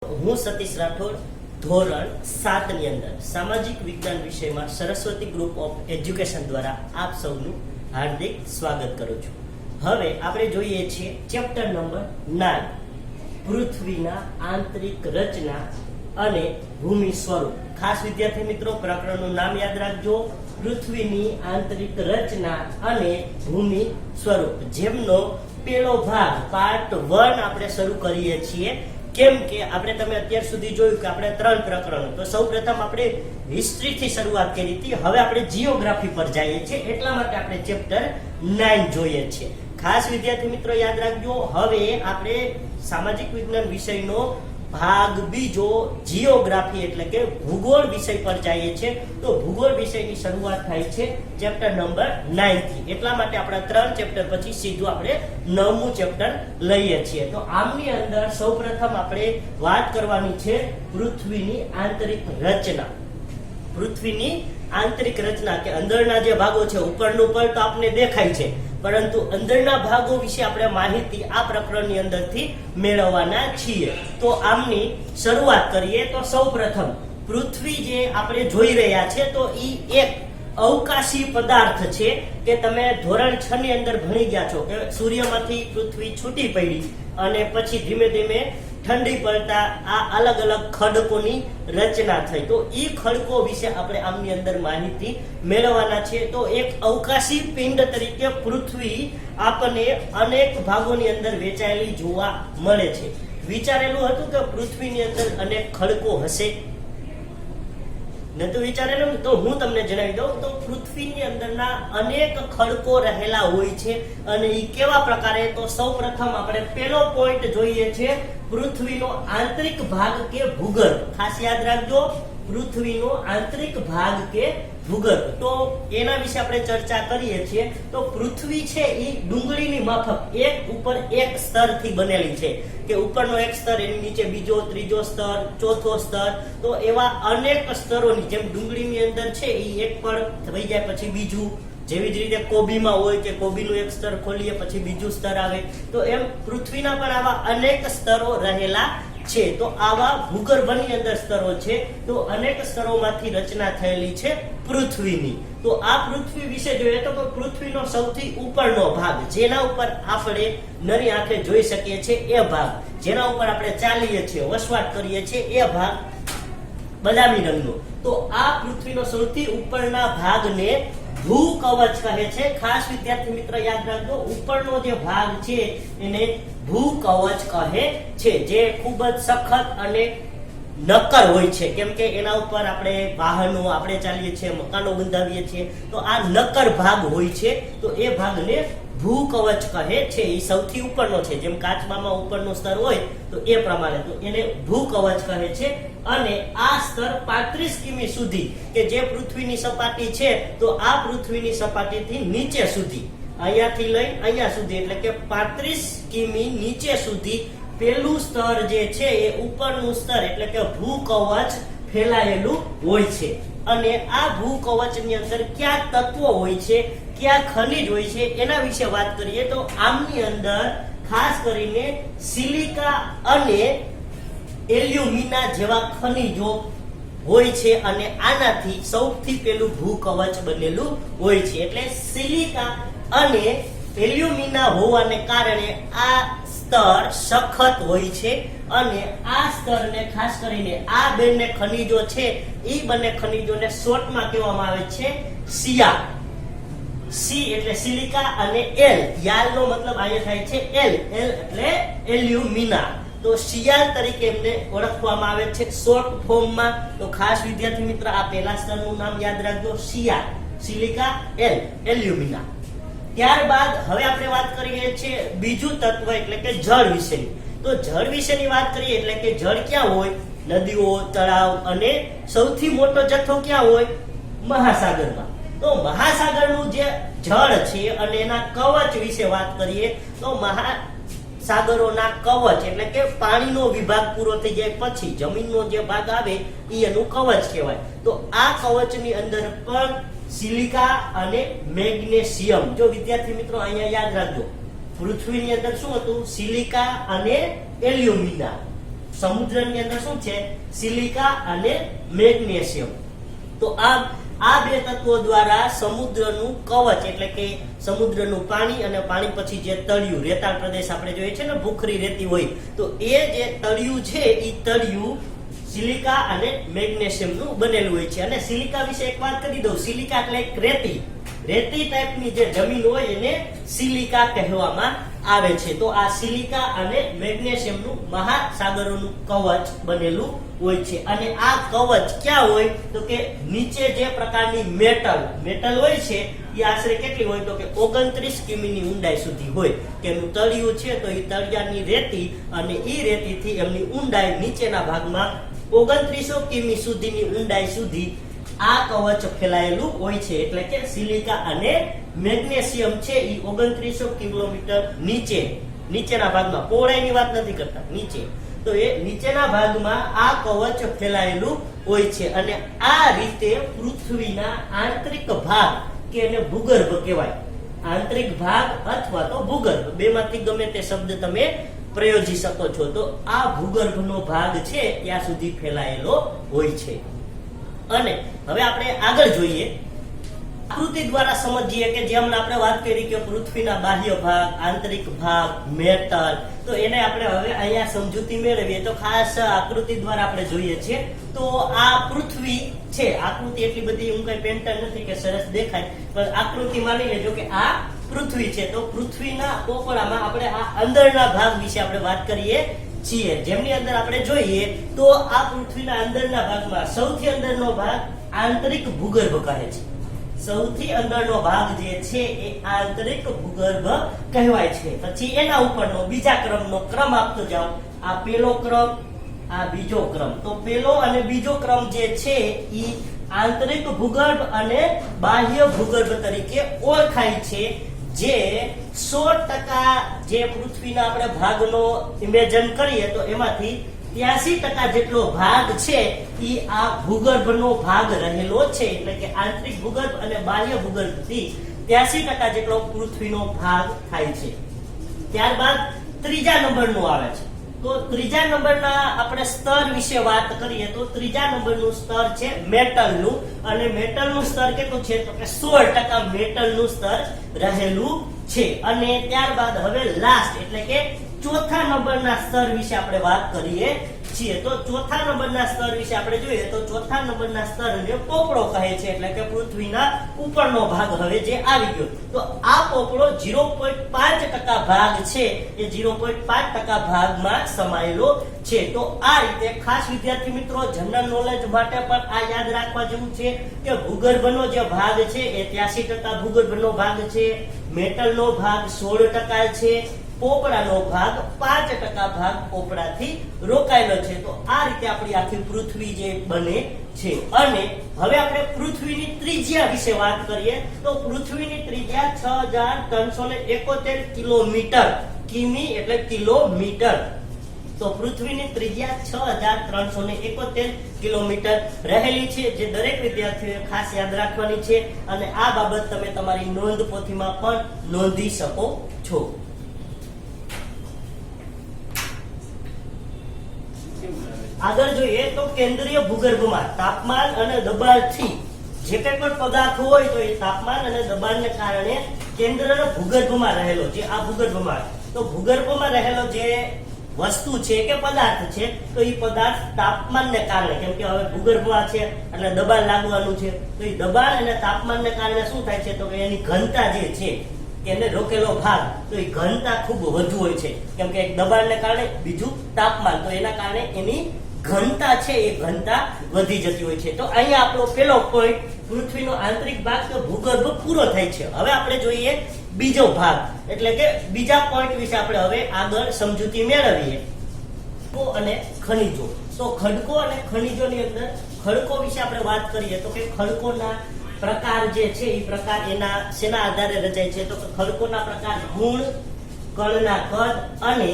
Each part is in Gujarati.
હું સતીશ રાઠોડ ધોરણ 7 ની અંદર સામાજિક વિજ્ઞાન વિષયમાં સરસ્વતી ગ્રુપ ઓફ એજ્યુકેશન દ્વારા આપ સૌનું હાર્દિક સ્વાગત કરું છું. હવે આપણે જોઈએ છીએ ચેપ્ટર નંબર 9 પૃથ્વીના આંતરિક રચના અને ભૂમિ સ્વરૂપ. ખાસ વિદ્યાર્થી મિત્રો, પ્રકરણનું નામ યાદ રાખજો, પૃથ્વીની આંતરિક રચના અને ભૂમિ સ્વરૂપ, જેમનો પહેલો ભાગ પાર્ટ 1 આપણે શરૂ કરીએ છીએ. કેમ કે આપણે તમે અત્યાર સુધી જોયું કે આપણે 3 પ્રકરણો, તો સૌપ્રથમ આપણે હિસ્ટ્રી થી શરૂઆત કરી હતી, હવે આપણે જીઓગ્રાફી પર જઈએ છીએ, એટલા માટે આપણે ચેપ્ટર 9 જોઈએ છીએ. ખાસ વિદ્યાર્થી મિત્રો યાદ રાખજો, હવે આપણે સામાજિક વિજ્ઞાન વિષયનો ભાગ બીજો જીઓગ્રાફી એટલે કે ભૂગોળ વિષય પર જઈએ છીએ. તો ભૂગોળ વિષયની શરૂઆત થાય છે ચેપ્ટર નંબર 9 થી, એટલા માટે આપણા 3 ચેપ્ટર પછી સીધું આપણે 9મું ચેપ્ટર લઈએ છીએ. તો આમની અંદર સૌપ્રથમ આપણે વાત કરવાની છે પૃથ્વીની આંતરિક રચના. પૃથ્વીની આંતરિક રચના કે અંદરના જે ભાગો છે, ઉપરનું પડ તો આપને દેખાય છે, પરંતુ અંદરના ભાગો વિશે આપણે માહિતી આ પ્રકરણની અંદરથી મેળવવાના છીએ. તો આમની શરૂઆત કરીએ તો સૌપ્રથમ પૃથ્વી જે આપણે જોઈ રહ્યા છે, તો એ એક અવકાશી પદાર્થ છે કે તમે ધોરણ 6 ની અંદર ભણી ગયા છો કે સૂર્યમાંથી પૃથ્વી છૂટી પડી અને પછી ધીમે ધીમે ઠંડી પડતા આ અલગ અલગ ખડકોની રચના થઈ. તો એ ખડકો વિશે આપણે આમની અંદર માહિતી મેળવવાના છે. તો એક અવકાશી પિંડ તરીકે પૃથ્વી આપણને અનેક ભાગોની અંદર વહેંચાયેલી જોવા મળે છે. વિચારેલું હતું કે પૃથ્વીની અંદર અનેક ખડકો હશે? નતું વિચારેલું? તો હું તમને જણાવી દઉં તો પૃથ્વીની અંદરના અનેક ખડકો રહેલા હોય છે. અને એ કેવા પ્રકારે? તો સૌપ્રથમ આપણે પહેલો પોઈન્ટ જોઈએ છે પૃથ્વીનો આંતરિક ભાગ કે ભૂગર્ભ. ખાસ યાદ રાખજો, પૃથ્વીનો આંતરિક ભાગ કે ભૂગર્ભ. તો એના વિશે આપણે ચર્ચા કરીએ છીએ. તો પૃથ્વી છે એ ડુંગળીની માફક એક ઉપર એક સ્તરથી બનેલી છે, કે ઉપરનો એક સ્તર, એની નીચે બીજો, ત્રીજો સ્તર, ચોથો સ્તર. તો એવા અનેક સ્તરોની જેમ ડુંગળીની અંદર છે એ એક પણ થઈ જાય પછી બીજું, જેવી જ રીતે કોબીમાં હોય કે કોબીનું એક સ્તર ખોલીએ પછી બીજું સ્તર આવે, તો એમ પૃથ્વીના પણ આવા અનેક સ્તરો રહેલા છે. તો આવા ભૂગર્ભની અંદર સ્તરો છે. તો અનેક સ્તરોમાંથી રચના થયેલી છે પૃથ્વીની. તો આ પૃથ્વી વિશે જોઈએ તો પૃથ્વીનો સૌથી ઉપરનો ભાગ, જેના ઉપર આપણે નરી આંખે જોઈ શકીએ છીએ, એ ભાગ, જેના ઉપર આપણે ચાલીએ છીએ, વસવાટ કરીએ છીએ, એ ભાગ બદામી રંગનો. તો આ પૃથ્વીનો સૌથી ઉપરના ભાગને ભૂકવચ કહે છે. ખાસ વિદ્યાર્થી મિત્ર યાદ રાખજો, ઉપરનો જે ભાગ છે એને ભૂકવચ કહે છે, જે ખૂબ જ સખત અને નક્કર હોય છે. કેમ કે એના ઉપર આપણે વાહનો આપણે ચાલીએ છીએ, મકાનો બંધાવીએ છીએ, તો આ નક્કર ભાગ હોય છે. તો એ ભાગને ભૂકવચ કહે છે. એ સૌથી ઉપરનો છે, જેમ કાચબામાં ઉપરનું સ્તર હોય તો એ પ્રમાણે, તો એને ભૂકવચ કહે છે. અને આ સ્તર 35 કિમી સુધી, કે જે પૃથ્વીની સપાટી છે, તો આ પૃથ્વીની સપાટીથી નીચે સુધી, અહીંયાથી લઈ અહીંયા સુધી, એટલે કે 35 કિમી નીચે સુધી પેલું સ્તર જે છે એ ઉપરનું સ્તર એટલે કે ભૂકવચ ફેલાયેલું હોય છે. અને આ ભૂકવચની અંદર કયા તત્વો હોય છે, કયા ખનિજ હોય છે, એના વિશે વાત કરીએ તો આમની અંદર ખાસ કરીને સિલિકા અને એલ્યુમિના જેવા ખનિજો હોય છે. અને આનાથી સૌથી પેલું ભૂકવચ બનેલું હોય છે. એટલે સિલિકા અને એલ્યુમિના હોવાને કારણે આ સ્તર સખત હોય છે. અને આ સ્તરને ખાસ કરીને આ બંને ખનિજો છે, એ બંને ખનિજોને શોર્ટમાં કહેવામાં આવે છે સિયા. સી એટલે સિલિકા અને એલ, યાલનો મતલબ અહીંયા થાય છે એલ, એલ એટલે એલ્યુમિના. તો સિયાલ તરીકે એમને ઓળખવામાં આવે છે શોર્ટ ફોર્મમાં. તો ખાસ વિદ્યાર્થી મિત્ર આ પહેલા સ્તરનું નામ યાદ રાખજો, સિયાલ, સિલિકા, એલ, એલ્યુમિના. ત્યારબાદ હવે આપણે વાત કરીએ છીએ બીજું તત્વ એટલે કે જળ વિશેની. તો જળ વિશેની વાત કરીએ એટલે કે જળ ક્યાં હોય? નદીઓ, તળાવ, અને સૌથી મોટો જથ્થો ક્યાં હોય? મહાસાગરમાં. તો મહાસાગરનું જે જળ છે અને એના કવચ વિશે વાત કરીએ તો મહાસાગરોના કવચ એટલે કે પાણીનો વિભાગ પૂરો થઈ જાય પછી જમીનનો જે ભાગ આવે એ એનું કવચ કહેવાય. તો આ કવચની અંદર પણ સિલિકા અને મેગ્નેશિયમ, જો વિદ્યાર્થી મિત્રો અહીંયા યાદ રાખજો, પૃથ્વીની અંદર શું હતું? સિલિકા અને એલ્યુમિના. સમુદ્રની અંદર શું છે? સિલિકા અને મેગ્નેશિયમ. તો આ બે તત્વો દ્વારા સમુદ્રનું કવચ એટલે કે સમુદ્રનું પાણી અને પાણી પછી જે તળિયું રેતાળ પ્રદેશ આપણે જોઈએ છે ને, ભૂખરી રેતી હોય, તો એ જે તળિયું છે એ તળિયું સિલિકા અને મેગ્નેશિયમનું બનેલું હોય છે. અને સિલિકા વિશે એક વાત કરી દઉં. સિલિકા એટલે એક રેતી ટાઈપની જે જમીન હોય એને સિલિકા કહેવામાં આવે છે. તો આ સિલિકા અને મેગ્નેશિયમનું મહાસાગરોનું કવચ બનેલું હોય છે. અને આ કવચ ક્યાં હોય? તો કે નીચે જે પ્રકારની મેટલ હોય છે એ આશરે કેટલી હોય? તો કે 29 કિમીની ઊંડાઈ સુધી હોય. કે એનું તળિયું છે તો એ તળિયાની રેતી અને એ રેતીથી એમની ઊંડાઈ નીચેના ભાગમાં 2900 કિમી સુધીની ઊંડાઈ સુધી આ કવચ ફેલાયેલું હોય છે. એટલે કે સિલિકા અને મેગ્નેશિયમ છે એ 2900 કિલોમીટર નીચેના ભાગમાં, પહોળાઈની વાત નથી કરતા, નીચે, તો એ નીચેના ભાગમાં આ કવચ ફેલાયેલું હોય છે. અને આ રીતે પૃથ્વીના આંતરિક ભાગ કે એને ભૂગર્ભ કહેવાય. આંતરિક ભાગ અથવા તો ભૂગર્ભ, બેમાંથી ગમે તે શબ્દ તમે પ્રયોજી શકો છો. તો આ ભૂગર્ભનો ભાગ છે ત્યાં સુધી ફેલાયેલો હોય છે. અને હવે આપણે આગળ જોઈએ, આકૃતિ દ્વારા સમજીએ કે જેમ આપણે વાત કરી કે પૃથ્વીના બાહ્ય ભાગ, આંતરિક ભાગ, મેટલ, તો એને આપણે હવે અહીંયા સમજૂતી મેળવીએ તો ખાસ આકૃતિ દ્વારા આપણે જોઈએ છીએ. તો આ પૃથ્વી છે. આકૃતિ એટલી બધી હું કઈ પેન્ટર નથી કે સરસ દેખાય, પણ આકૃતિ માની લેજો કે આ પૃથ્વી છે. તો પૃથ્વીના પોપડામાં આપણે આ અંદરના ભાગ વિશે આપણે વાત કરીએ છીએ. જેમની અંદર આપણે જોઈએ તો આ પૃથ્વીના અંદરના ભાગમાં સૌથી અંદરનો ભાગ આંતરિક ભૂગર્ભ કહે છે. સૌથી અંદરનો ભાગ જે છે એ આંતરિક ભૂગર્ભ કહેવાય છે. પછી એના ઉપરનો બીજા ક્રમનો ક્રમ આપતો જાઓ. આ પેલો ક્રમ, આ બીજો ક્રમ. તો પેલો અને બીજો ક્રમ જે છે એ આંતરિક ભૂગર્ભ અને બાહ્ય ભૂગર્ભ તરીકે ઓળખાય છે. જે 100% જે પૃથ્વીના આપણે ભાગનો ઇમેજિન કરીએ તો એમાંથી 83% જેટલો ભાગ છે એ આ ભૂગર્ભનો ભાગ રહેલો છે. એટલે કે આંતરિક ભૂગર્ભ અને બાહ્ય ભૂગર્ભથી 83% જેટલો પૃથ્વીનો ભાગ થાય છે. ત્યારબાદ ત્રીજા નંબરનું આવે છે. તો ત્રીજા નંબરના આપણે સ્તર વિશે વાત કરીએ તો ત્રીજા નંબરનું સ્તર છે મેટલનું. અને મેટલનું સ્તર કેટલું છે? તો કે 16% મેટલનું સ્તર રહેલું છે. અને ત્યારબાદ હવે લાસ્ટ એટલે કે ચોથા નંબરના સ્તર વિશે આપણે વાત કરીએ છીએ. તો ચોથા નંબરના સ્તર વિશે આપણે જોઈએ તો ચોથા નંબરના સ્તરને પોપડો કહે છે. એટલે કે પૃથ્વીના ઉપરનો ભાગ હવે જે આવી ગયો. તો આ પોપડો 0.5% ભાગ છે એ 0.5% ભાગમાં સમાયેલો છે. તો આ રીતે ખાસ વિદ્યાર્થી મિત્રો જનરલ નોલેજ માટે પણ આ યાદ રાખવા જેવું છે કે ભૂગર્ભનો જે ભાગ છે એ 83% ભૂગર્ભનો ભાગ છે, મેટલનો ભાગ 16% છે, પોપડાનો ભાગ 5% ભાગ પોપડાથી રોકાયેલો છે. તો આ રીતે આપણી આખી પૃથ્વી જે બને છે. અને હવે આપણે પૃથ્વીની ત્રિજ્યા વિશે વાત કરીએ તો પૃથ્વીની ત્રિજ્યા 6371 કિલોમીટર, કિમી એટલે કિલોમીટર. તો પૃથ્વીની ત્રિજ્યા 6371 કિલોમીટર રહેલી છે, જે દરેક વિદ્યાર્થીઓએ ખાસ યાદ રાખવાની છે. અને આ બાબત તમે તમારી નોંધ પોથીમાં પણ નોંધી શકો છો. આગળ જોઈએ તો કેન્દ્રીય ભૂગર્ભમાં તાપમાન અને દબાણથી જે કંઈ પણ પદાર્થ હોય તો એ તાપમાન અને દબાણને કારણે કેન્દ્રના ભૂગર્ભમાં રહેલો જે આ ભૂગર્ભમાં, તો ભૂગર્ભમાં રહેલો જે વસ્તુ છે કે પદાર્થ છે તો એ પદાર્થ તાપમાનને કારણે, કેમ કે હવે ભૂગર્ભમાં છે એટલે દબાણ લાગવાનું છે, તો એ દબાણ અને તાપમાનને કારણે શું થાય છે તો કે એની ઘનતા જે છે એને રોકેલો ભાગ, તો એ ઘનતા ખૂબ વધુ હોય છે. કેમ કે એક દબાણને કારણે બીજું તાપમાન, તો એના કારણે એની ઘનતા છે એ ઘનતા વધી જતી હોય છે. તો અહીંયા આપણો પેલો પોઈન્ટ પૃથ્વીનો આંતરિક ભાગ કે ભૂગર્ભ પૂરો થાય છે. હવે આપણે જોઈએ બીજો ભાગ એટલે કે બીજા પોઈન્ટ વિશે આપણે હવે આગળ સમજૂતી મેળવીએ. અને ખનિજો. તો ખડકો અને ખનિજોની અંદર ખડકો વિશે આપણે વાત કરીએ તો કે ખડકોના પ્રકાર જે છે એ પ્રકાર એના શેના આધારે રચાય છે તો ખડકોના પ્રકાર ગુણ, કણના કદ અને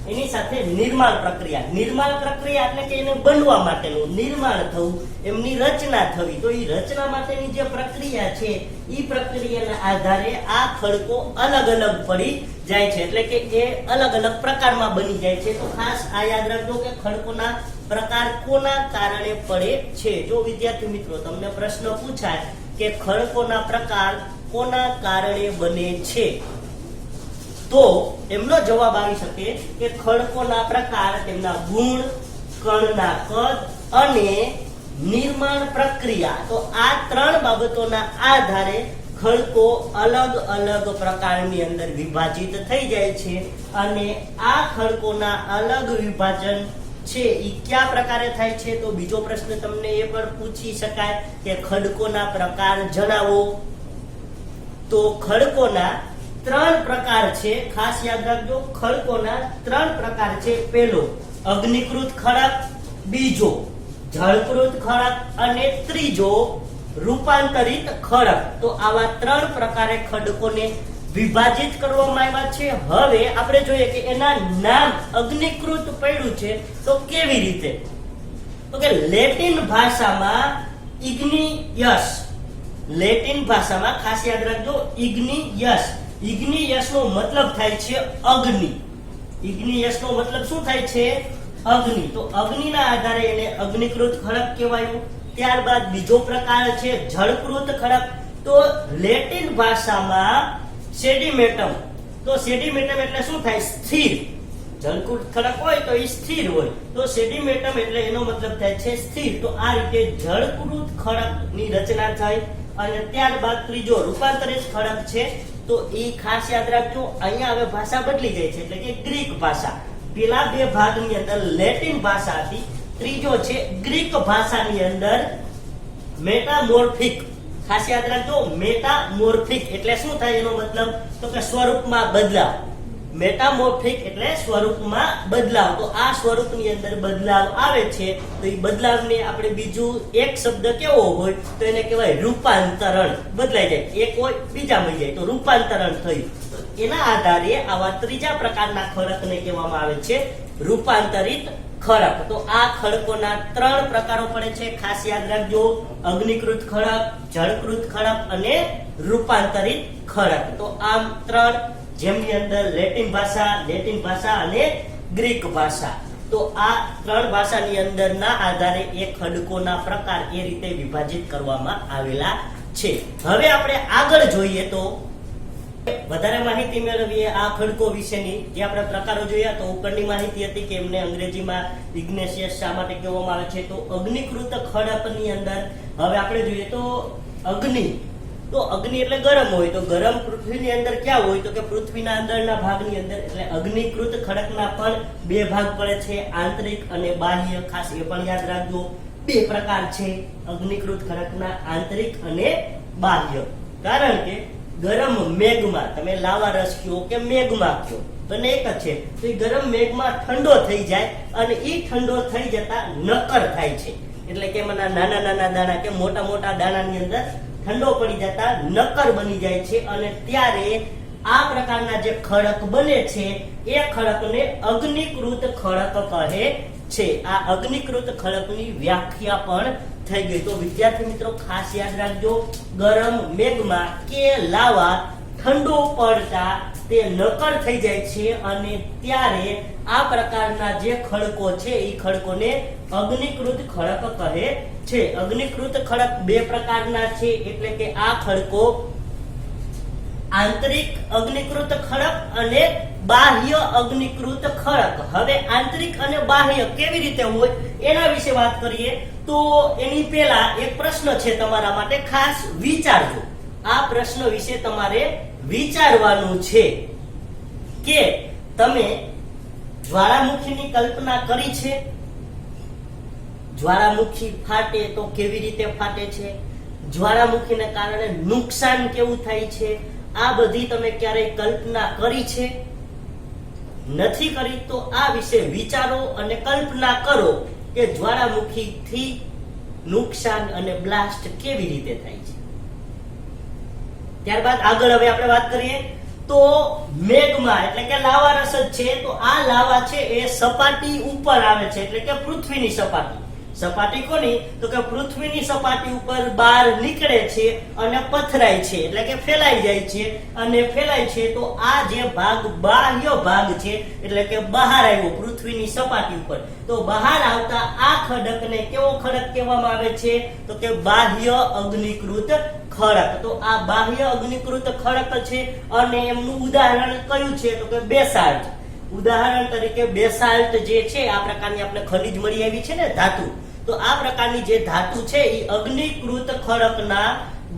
એની સાથે નિર્માણ પ્રક્રિયા. નિર્માણ પ્રક્રિયા એટલે કે એને બનવા માટેનું નિર્માણ થવું, એમની રચના થવી. તો એ રચના માટેની જે પ્રક્રિયા છે એ પ્રક્રિયાના આધારે આ ખડકો અલગ અલગ પડી જાય છે, એટલે કે એ અલગ અલગ પ્રકારમાં બની જાય છે. તો ખાસ આ યાદ રાખજો કે ખડકોના પ્રકાર કોના કારણે પડે છે. જો વિદ્યાર્થી મિત્રો તમને પ્રશ્ન પૂછાય કે ખડકોના પ્રકાર કોના કારણે બને છે, તો એમનો જવાબ આવી શકે કે ખડકોના પ્રકાર તેમના ગુણ, કણના કદ અને નિર્માણ પ્રક્રિયા. તો આ ત્રણ બાબતોના આધારે ખડકો અલગ અલગ પ્રકારની અંદર વિભાજિત થઈ જાય છે. અને આ ખડકોના અલગ વિભાજન છે એ કયા પ્રકારે થાય છે, તો બીજો પ્રશ્ન તમને એ પણ પૂછી શકાય કે ખડકોના પ્રકાર જણાવો. તો ખડકોના ત્રણ પ્રકાર છે, ખાસ યાદ રાખજો. ખડકોના ત્રણ પ્રકાર છે. પહેલો અગ્નિકૃત ખડક, બીજો જળકૃત ખડક અને ત્રીજો રૂપાંતરિત ખડક. તો આવા ત્રણ પ્રકારે ખડકોને વિભાજિત કરવામાં આવ્યા છે. હવે આપણે જોઈએ કે એના નામ અગ્નિકૃત પડ્યું છે તો કેવી રીતે, તો કે લેટિન ભાષામાં ઇગ્નિયસ, લેટિન ભાષામાં ખાસ યાદ રાખજો ઇગ્નિયસ. ઇગ્નિયસ નો મતલબ થાય છે અગ્નિ. ઇગ્નિયસ નો મતલબ શું થાય છે? અગ્નિ. તો અગ્નિના આધારે એને અગ્નિકૃત ખડક કહેવાયું. ત્યારબાદ બીજો પ્રકાર છે જળકૃત ખડક. તો લેટિન ભાષામાં સેડિમેટમ. તો સેડિમેટમ એટલે શું થાય? સ્થિર. જળકૃત ખડક હોય તો એ સ્થિર હોય, તો સેડિમેટમ એટલે એનો મતલબ થાય છે સ્થિર. તો આ રીતે જળકૃત ખડકની રચના થઈ. અને ત્યારબાદ ત્રીજો રૂપાંતરિત ખડક છે. તો એ ખાસ યાદ રાખજો, અહીંયા હવે ભાષા બદલી ગઈ છે, એટલે કે ગ્રીક ભાષા. પેલા બે ભાગની અંદર લેટિન ભાષા હતી, ત્રીજો છે ગ્રીક ભાષાની અંદર મેટામોર્ફિક. ખાસ યાદ રાખજો મેટામોર્ફિક એટલે શું થાય એનો મતલબ, તો કે સ્વરૂપમાં બદલાવ. મેટામોર્ફિક એટલે સ્વરૂપમાં બદલાવ. તો આ સ્વરૂપની અંદર બદલાવ આવે છે, તો એ બદલાવને આપણે બીજું એક શબ્દ કેવો હોય તો એને કહેવાય રૂપાંતરણ. બદલાઈ જાય, એક હોય બીજામાં જાય તો રૂપાંતરણ થયું. તો એના આધારે આવા ત્રીજા પ્રકારના ખડકને કહેવામાં આવે છે રૂપાંતરિત ખડક. તો આ ખડકોના ત્રણ પ્રકારો પડે છે, ખાસ યાદ રાખજો અગ્નિકૃત ખડક, જળકૃત ખડક અને રૂપાંતરિત ખડક. તો આમ ત્રણ, જેમની અંદર લેટિન ભાષા અને ગ્રીક ભાષા. તો આ ત્રણ ભાષાની અંદરના આધારે એ ખડકોના પ્રકાર એ રીતે વિભાજિત કરવામાં આવેલા છે. હવે આપણે આગળ જોઈએ તો વધારે માહિતી મેળવીએ આ ખડકો વિશેની. જે આપણે પ્રકારો જોયા તો ઉપરની માહિતી હતી કે એમને અંગ્રેજીમાં ઇગ્નેશિયસ શા માટે કહેવામાં આવે છે. તો અગ્નિકૃત ખડકની અંદર હવે આપણે જોઈએ તો અગ્નિ. તો અગ્નિ એટલે ગરમ હોય, તો ગરમ પૃથ્વીની અંદર ક્યાં હોય, તો કે પૃથ્વીના અંદરના ભાગની અંદર. એટલે અગ્નિકૃત ખડકના પણ બે ભાગ પડે છે, આંતરિક અને બાહ્ય. ખાસ એ પણ યાદ રાખજો, બે પ્રકાર છે અગ્નિકૃત ખડકના, આંતરિક અને બાહ્ય. કારણ કે ગરમ મેઘમાં તમે લાવા રસ કયો કે મેઘમાં કયો, બંને એક જ છે. તો એ ગરમ મેઘમાં ઠંડો થઈ જાય અને એ ઠંડો થઈ જતા નક્કર થાય છે. એટલે કે નાના નાના દાણા કે મોટા મોટા દાણાની અંદર ઠંડો પડી જતા નક્કર બની જાય છે. અને ત્યારે આ પ્રકારના જે ખડક બને છે એ ખડકને અગ્નિકૃત ખડક કહે છે. આ અગ્નિકૃત ખડકની વ્યાખ્યા પણ થઈ ગઈ. તો વિદ્યાર્થી મિત્રો ખાસ યાદ રાખજો, ગરમ મેઘમાં કે લાવા ઠંડો પડતા તે નક્કર થઈ જાય છે અને ત્યારે આ પ્રકારના જે ખડકો છે એ ખડકોને અગ્નિકૃત ખડક કહે છે. અગ્નિકૃત ખડક બે પ્રકારના છે, એટલે કે આ ખડકો આંતરિક અગ્નિકૃત ખડક અને બાહ્ય અગ્નિકૃત ખડક. હવે આંતરિક અને બાહ્ય કેવી રીતે હોય એના વિશે વાત કરીએ તો એની પહેલા એક પ્રશ્ન છે તમારા માટે, ખાસ વિચારજો. આ પ્રશ્ન વિશે તમારે વિચારવાનું છે કે તમે જ્વાળામુખીની કલ્પના કરી છે? જ્વાળામુખી ફાટે તો કેવી રીતે ફાટે છે, જ્વાળામુખીને કારણે નુકસાન કેવું થાય છે, આ બધી તમે ક્યારેય કલ્પના કરી છે? નથી કરી તો આ વિશે વિચારો અને કલ્પના કરો કે જ્વાળામુખીથી નુકસાન અને બ્લાસ્ટ કેવી રીતે થાય છે. ત્યારબાદ આગળ હવે આપણે વાત કરીએ તો મેઘમાં એટલે કે લાવા રસ જ છે. તો આ લાવા છે એ સપાટી ઉપર આવે છે એટલે કે પૃથ્વીની સપાટી કોની? તો કે પૃથ્વીની સપાટી ઉપર બહાર નીકળે છે અને પથરાય છે એટલે કે ફેલાઈ જાય છે. અને ફેલાય છે તો આ જે ભાગ બાહ્ય ભાગ છે એટલે કે બહાર આવ્યો પૃથ્વીની સપાટી ઉપર. તો બહાર આવતા આ ખડકને કેવો ખડક કહેવામાં આવે છે? તો કે બાહ્ય અગ્નિકૃત ખડક. તો આ બાહ્ય અગ્નિકૃત ખડક છે અને એમનું ઉદાહરણ કયું છે? તો કે બેસાલ્ટ. ઉદાહરણ તરીકે બેસાલ્ટ જે છે આ પ્રકારની આપણે ખનિજ મળી આવી છે ને ધાતુ. તો આ પ્રકારની જે ધાતુ છે એ અગ્નિકૃત ખડકના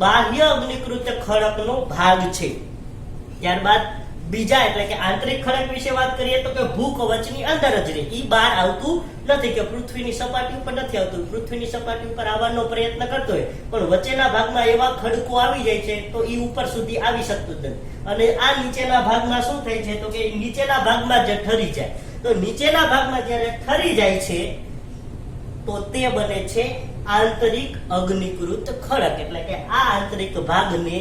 બાહ્ય અગ્નિકૃત ખડકનો ભાગ છે. ત્યારબાદ બીજા એટલે કે આંતરિક ખડક વિશે વાત કરીએ તો કે ભૂકવચની અંદર જ રહે, ઈ બહાર આવતું નથી કે પૃથ્વીની સપાટી ઉપર નથી આવતું. પૃથ્વીની સપાટી ઉપર આવવાનો પ્રયત્ન કરતો હોય પણ વચ્ચેના ભાગમાં એવા ખડકો આવી જાય છે તો ઈ ઉપર સુધી આવી શકતું જ નથી. અને આ નીચેના ભાગમાં શું થાય છે? તો કે નીચેના ભાગમાં જે ઠરી જાય. તો નીચેના ભાગમાં જ્યારે ઠરી જાય છે તો તે બને છે આંતરિક અગ્નિકૃત ખડક. એટલે કે આ આંતરિક ભાગને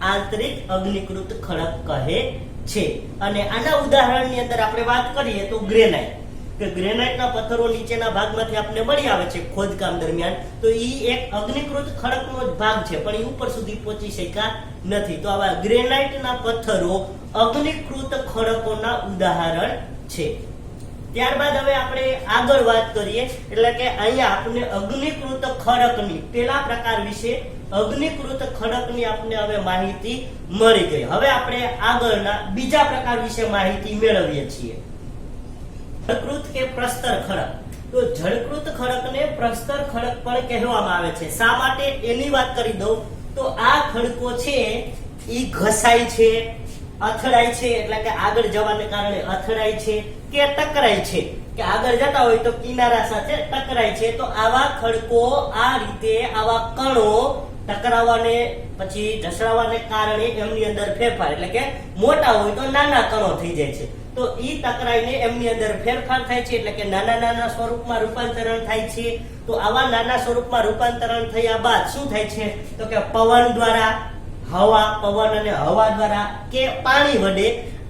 આંતરિક અગ્નિકૃત ખડક કહે છે. અને આના ઉદાહરણની અંદર આપણે વાત કરીએ તો ગ્રેનાઇટ, કે ગ્રેનાઇટના પથ્થરો નીચેના ભાગમાંથી આપણે મળી આવે છે ખોદકામ દરમિયાન. તો ઈ એક અગ્નિકૃત ખડકનો જ ભાગ છે પણ ઈ ઉપર સુધી પહોંચી શક્યા નથી. તો આવા ગ્રેનાઇટના પથ્થરો અગ્નિકૃત ખડકોના ઉદાહરણ છે. ત્યારબાદ હવે આપણે આગળ વાત કરીએ એટલે કે અહીંયા આપણે અગ્નિકૃત ખડકની પેલા પ્રકાર વિશે અગ્નિકૃત ખડકની આપણે હવે માહિતી મળી ગઈ. હવે આપણે આગળના બીજા પ્રકાર વિશે માહિતી મેળવીએ છીએ, જળકૃત કે પ્રસ્તર ખડક. તો જળકૃત ખડકને પ્રસ્તર ખડક પણ કહેવામાં આવે છે. શા માટે એની વાત કરી દઉં તો આ ખડકો છે ઈ ઘસાય છે, અથડાય છે એટલે કે આગળ જવાને કારણે અથડાય છે કે ટકરાય છે, કે આગળ જતા હોય તો કિનારા સાથે ટકરાય છે. તો આવા ખડકો આ રીતે આવા કણો ટકરાવાને પછી ઢસડાવાને કારણે એમની અંદર ફેરફાર એટલે કે મોટા હોય તો નાના કણો થઈ જાય છે. તો ઈ ટકરાઈને એમની અંદર ફેરફાર થાય છે એટલે કે નાના સ્વરૂપમાં રૂપાંતરણ થાય છે. તો આવા નાના સ્વરૂપમાં રૂપાંતરણ થયા બાદ શું થાય છે? તો કે પવન દ્વારા પવન અને હવા દ્વારા કે પાણી વડે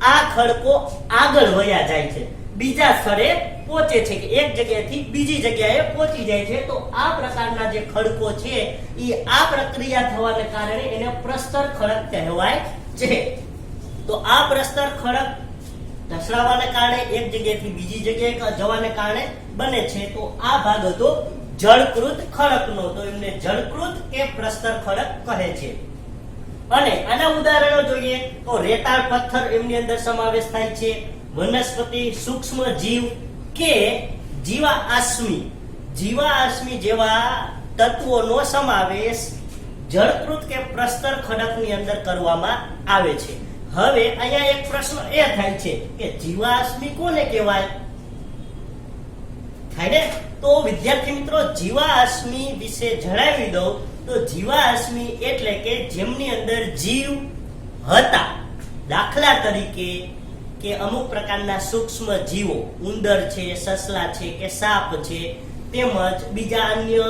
આ ખડકો આગળ વયા જાય છે, બીજા સ્થળે પહોંચે છે, કે એક જગ્યાએથી બીજી જગ્યાએ પહોંચી જાય છે. તો આ પ્રકારના જે ખડકો છે એ આ પ્રક્રિયા થવાને કારણે એને પ્રસ્તર ખડક કહેવાય છે. તો આ પ્રસ્તર ખડક ઢસડાવાને કારણે એક જગ્યાએથી બીજી જગ્યાએ જવાને કારણે બને છે. તો આ ભાગ હતો જળકૃત ખડકનો. તો એમને જળકૃત કે પ્રસ્તર ખડક કહે છે. અને આના ઉદાહરણો જોઈએ તો રેતાળ પથ્થર એમની અંદર સમાવેશ થાય છે, વનસ્પતિ, સૂક્ષ્મ જીવ કે જીવાશ્મી જેવા તત્વોનો સમાવેશ જળકૃત કે પ્રસ્તર ખડકની અંદર કરવામાં આવે છે. હવે અહીંયા એક પ્રશ્ન એ થાય છે કે જીવાશ્મી કોને કહેવાય? થાય ને? તો વિદ્યાર્થી મિત્રો જીવાશ્મી વિશે જણાવી દઉં તો જીવાશ્મી એટલે કે જેમની અંદર જીવ હતા. દાખલા તરીકે કે અમુક પ્રકારના સૂક્ષ્મ જીવો, ઉંદર છે, સસલા છે કે સાપ છે, તેમજ બીજા અન્ય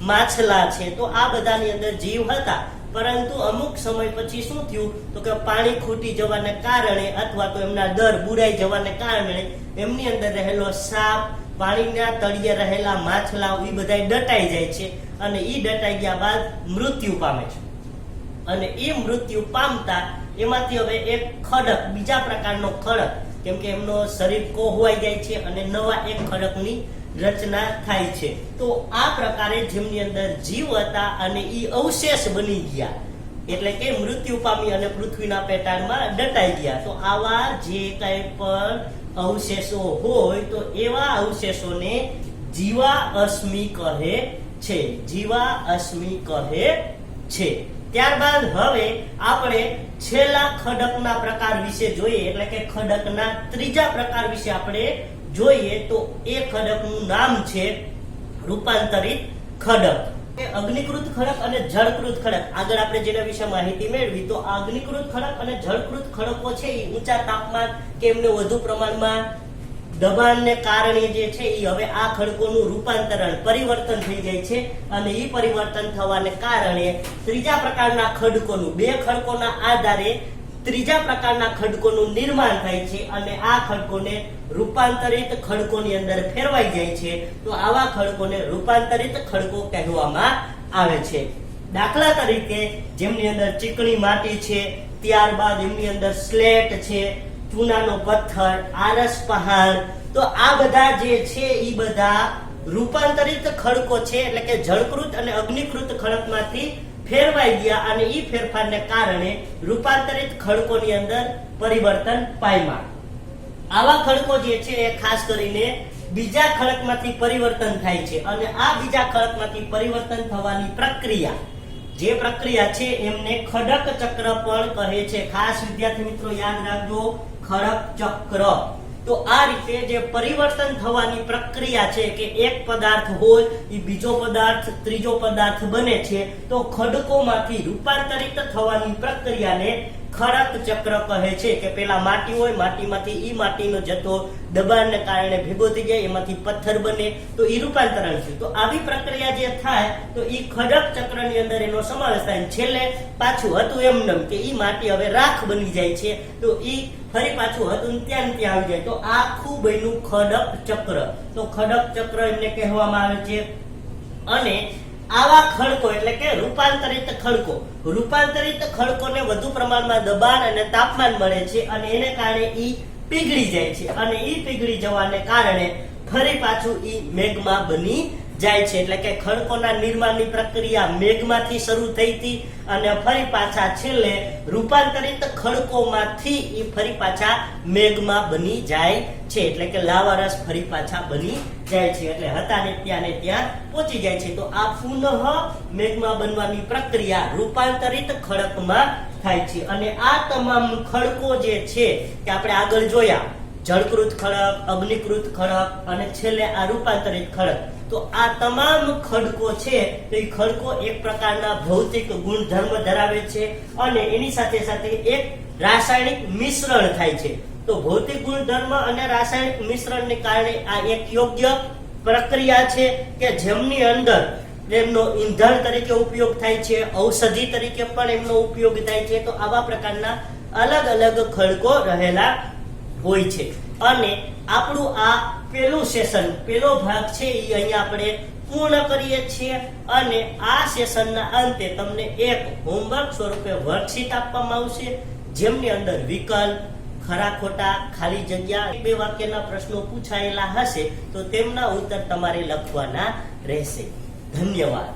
માછલા છે. તો આ બધાની અંદર જીવ હતા પરંતુ અમુક સમય પછી શું થયું? તો કે પાણી ખૂટી જવાને કારણે અથવા તો એમના દર બુડાઈ જવાને કારણે એમની અંદર રહેલો સાપ, પાણીના તળિયે રહેલા માછલાઓ એ બધા દટાઈ જાય છે અને એ દટાઈ ગયા બાદ મૃત્યુ પામે છે. અને એ મૃત્યુ પામતા એમાંથી હવે એક ખડક, બીજા પ્રકારનો ખડક, કેમ કે એમનો શરીર કોહવાઈ જાય છે અને નવા એક ખડકની રચના થાય છે. તો આ પ્રકારે જેમની અંદર જીવ હતા અને એ અવશેષ બની ગયા એટલે કે મૃત્યુ પામી અને પૃથ્વીના પેટાળમાં દટાઈ ગયા. તો આવા જે કઈ પણ અવશેષો હોય તો એવા અવશેષોને જીવાશ્મી કહે છે. જીવાશ્મી કહે છે. ત્યારબાદ હવે આપણે છેલ્લા ખડકના પ્રકાર વિશે જોઈએ એટલે કે ખડકના ત્રીજા પ્રકાર વિશે આપણે જોઈએ તો એ ખડકનું નામ છે રૂપાંતરિત ખડક. અગ્નિકૃત ખડક અને જળકૃત ખડક આગળ આપણે જેના વિશે માહિતી મેળવી તો અગ્નિકૃત ખડક અને જળકૃત ખડકો છે એ ઊંચા તાપમાન કે એમને વધુ પ્રમાણમાં દબાણને કારણે જે છે એ હવે આ ખડકોનું રૂપાંતરણ પરિવર્તન થઈ જાય છે અને એ પરિવર્તન થવાને કારણે ત્રીજા પ્રકારના ખડકોનું, બે ખડકોના આધારે ત્રીજા પ્રકારના ખડકોનું નિર્માણ થાય છે અને આ ખડકોને રૂપાંતરિત ખડકોની અંદર ફેરવાઈ જાય છે. તો આવા ખડકોને રૂપાંતરિત ખડકો કહેવામાં આવે છે. દાખલા તરીકે જેમની અંદર ચીકણી માટી છે, ત્યારબાદ એમની અંદર સ્લેટ છે, ચૂનાનો પથ્થર, આરસ પહાડ, તો આ બધા જે છે એ બધા રૂપાંતરિત ખડકો છે, એટલે કે જળકૃત અને અગ્નિકૃત ખડકમાંથી ફેરવાઈ ગયા અને ઈ ફેરફારને કારણે રૂપાંતરિત ખડકોની અંદર પરિવર્તન પામ્યા. આવા ખડકો જે છે એ ખાસ કરીને બીજા ખડકમાંથી પરિવર્તન થાય છે અને આ બીજા ખડકમાંથી પરિવર્તન થવાની પ્રક્રિયા, જે પ્રક્રિયા છે એમને ખડક ચક્ર પણ કહે છે. ખાસ વિદ્યાર્થી મિત્રો યાદ રાખજો, ખડક ચક્ર. તો આ રીતે જે પરિવર્તન થવાની પ્રક્રિયા છે કે એક પદાર્થ હોય એ બીજો પદાર્થ, ત્રીજો પદાર્થ બને છે, તો ખડકોમાંથી રૂપાંતરિત થવાની પ્રક્રિયાને ખડક ચક્ર કહે છે. કે પેલા માટી હોય, માટીમાંથી ઈ માટીનો જથ્થો દબાણને કારણે ભેગો થઈ જાય, એમાંથી પથ્થર બને, તો ઈ રૂપાંતરણ છે. તો આવી પ્રક્રિયા જે થાય તો ઈ ખડક ચક્રની અંદર એનો સમાવેશ થાય. છેલ્લે પાછું હતું એમનેમ કે ઈ માટી હવે રાખ બની જાય છે, તો ઈ ફરી પાછું હતું ત્યાં આવી જાય. તો આખું બન્યું ખડક ચક્ર. તો ખડક ચક્ર એમને કહેવામાં આવે છે. અને આવા ખડકો એટલે કે રૂપાંતરિત ખડકોને વધુ પ્રમાણમાં દબાણ અને તાપમાન મળે છે અને એને કારણે ઈ પીગળી જાય છે અને ઈ પીગળી જવાને કારણે ફરી પાછું ઈ મેગ્મા બની જાય છે. એટલે કે ખડકોના નિર્માણની પ્રક્રિયા મેઘમાંથી શરૂ થઈ હતી અને ફરી પાછા છેલ્લે રૂપાંતરિત ખડકોમાંથી ઈ ફરી પાછા મેઘમા બની જાય છે. એટલે કે લાવારસ ફરી પાછા બની જાય છે. એટલે હતા ને ત્યાં પહોંચી જાય છે. તો આ પુનઃ મેઘમા બનવાની પ્રક્રિયા રૂપાંતરિત ખડકમાં થાય છે. અને આ તમામ ખડકો જે છે કે આપણે આગળ જોયા, જળકૃત ખડક, અગ્નિકૃત ખડક અને છેલ્લે આ રૂપાંતરિત ખડક. તો આ તમામ ખડકો છે તો એ ખડકો એક પ્રકારના ભૌતિક ગુણધર્મ ધરાવે છે અને એની સાથે સાથે એક રાસાયણિક મિશ્રણ થાય છે. તો ભૌતિક ગુણધર્મ અને રાસાયણિક મિશ્રણને કારણે આ એક યોગ્ય પ્રક્રિયા છે કે જેમની અંદર એમનો ઈંધણ તરીકે ઉપયોગ થાય છે, ઔષધિ તરીકે પણ એમનો ઉપયોગ થાય છે. તો આવા પ્રકારના અલગ અલગ ખડકો રહેલા હોય છે. અને આપણું આ પેલું સેશન, પેલો ભાગ છે એ અહીંયા આપણે પૂર્ણ કરીએ છીએ અને આ સેશનના અંતે તમને એક હોમવર્ક સ્વરૂપે વર્કશીટ આપવામાં આવશે, જેમની અંદર વિકલ્પ, ખરા ખોટા, ખાલી જગ્યા, 2 વાક્યના પ્રશ્નો પૂછાયેલા હશે તો તેમના ઉત્તર તમારે લખવાના રહેશે. ધન્યવાદ.